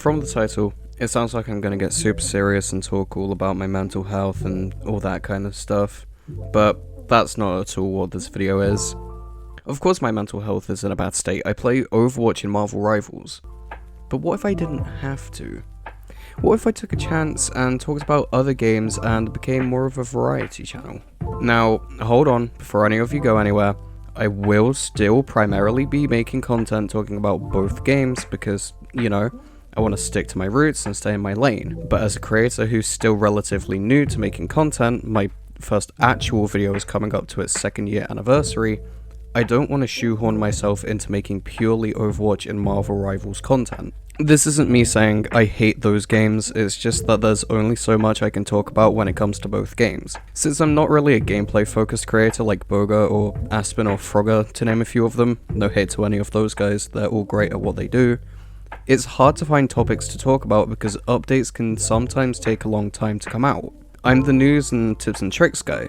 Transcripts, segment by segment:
From the title, it sounds like I'm gonna get super serious and talk all about my mental health and all that kind of stuff, but that's not at all what this video is. Of course my mental health is in a bad state. I play Overwatch and Marvel Rivals, but what if I didn't have to? What if I took a chance and talked about other games and became more of a variety channel? Now, hold on, before any of you go anywhere, I will still primarily be making content talking about both games because, you know, I want to stick to my roots and stay in my lane. But as a creator who's still relatively new to making content, my first actual video is coming up to its 2nd year anniversary, I don't want to shoehorn myself into making purely Overwatch and Marvel Rivals content. This isn't me saying I hate those games, it's just that there's only so much I can talk about when it comes to both games. Since I'm not really a gameplay focused creator like Boga or Aspen or Frogger, to name a few of them, no hate to any of those guys, they're all great at what they do, it's hard to find topics to talk about because updates can sometimes take a long time to come out. I'm the news and tips and tricks guy,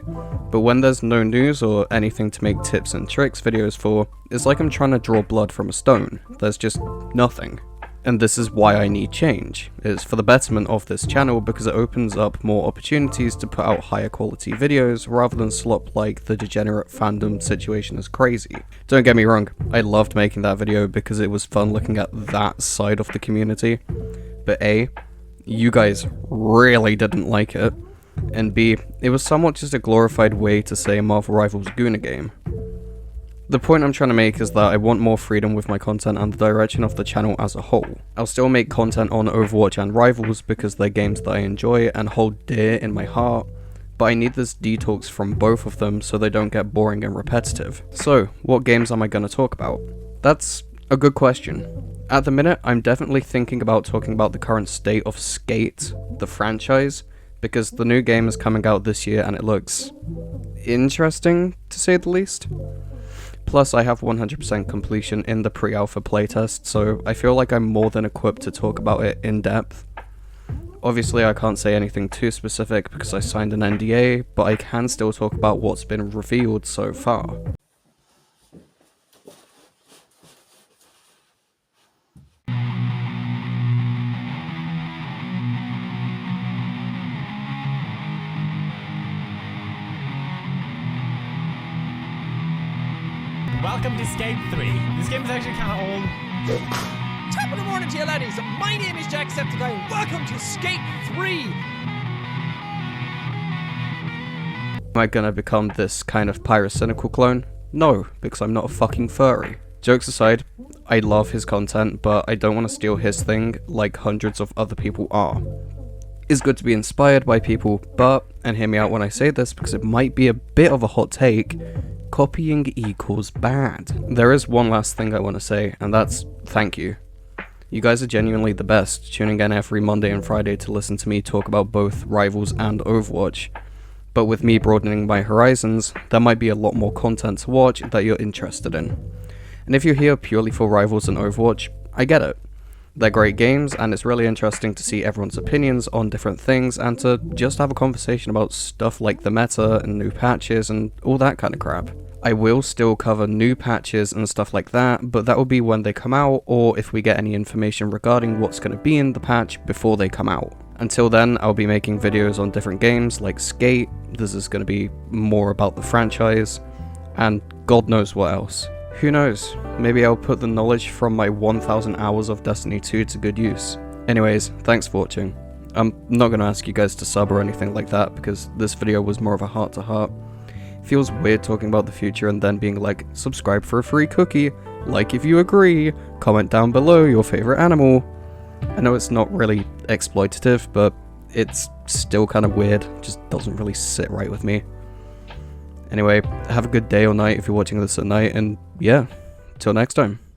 but when there's no news or anything to make tips and tricks videos for, it's like I'm trying to draw blood from a stone. There's just nothing. And this is why I need change. It's for the betterment of this channel because it opens up more opportunities to put out higher quality videos rather than slop like the degenerate fandom situation is crazy. Don't get me wrong, I loved making that video because it was fun looking at that side of the community, but A, you guys really didn't like it, and B, it was somewhat just a glorified way to say Marvel Rivals Guna game. The point I'm trying to make is that I want more freedom with my content and the direction of the channel as a whole. I'll still make content on Overwatch and Rivals because they're games that I enjoy and hold dear in my heart, but I need this detox from both of them so they don't get boring and repetitive. So, what games am I going to talk about? That's a good question. At the minute, I'm definitely thinking about talking about the current state of Skate, the franchise, because the new game is coming out this year and it looks interesting, to say the least. Plus, I have 100% completion in the pre-alpha playtest, so I feel like I'm more than equipped to talk about it in depth. Obviously, I can't say anything too specific because I signed an NDA, but I can still talk about what's been revealed so far. Welcome to Skate 3. This game is actually kind of old. Top of the morning to you laddies, my name is Jacksepticeye. Welcome to Skate 3. Am I gonna become this kind of pyrocynical clone? No, because I'm not a fucking furry. Jokes aside, I love his content, but I don't want to steal his thing like hundreds of other people are. It's good to be inspired by people, but, and hear me out when I say this because it might be a bit of a hot take, copying equals bad. There is one last thing I want to say, and that's thank you. You guys are genuinely the best, tuning in every Monday and Friday to listen to me talk about both Rivals and Overwatch. But with me broadening my horizons, there might be a lot more content to watch that you're interested in. And if you're here purely for Rivals and Overwatch, I get it. They're great games, and it's really interesting to see everyone's opinions on different things and to just have a conversation about stuff like the meta and new patches and all that kind of crap. I will still cover new patches and stuff like that, but that will be when they come out or if we get any information regarding what's going to be in the patch before they come out. Until then, I'll be making videos on different games like Skate, this is going to be more about the franchise, and God knows what else. Who knows, maybe I'll put the knowledge from my 1000 hours of Destiny 2 to good use. Anyways, thanks for watching. I'm not going to ask you guys to sub or anything like that because this video was more of a heart to heart. Feels weird talking about the future and then being like, subscribe for a free cookie, like if you agree, comment down below your favorite animal. I know it's not really exploitative, but it's still kind of weird, just doesn't really sit right with me. Anyway, have a good day or night if you're watching this at night, and yeah, till next time.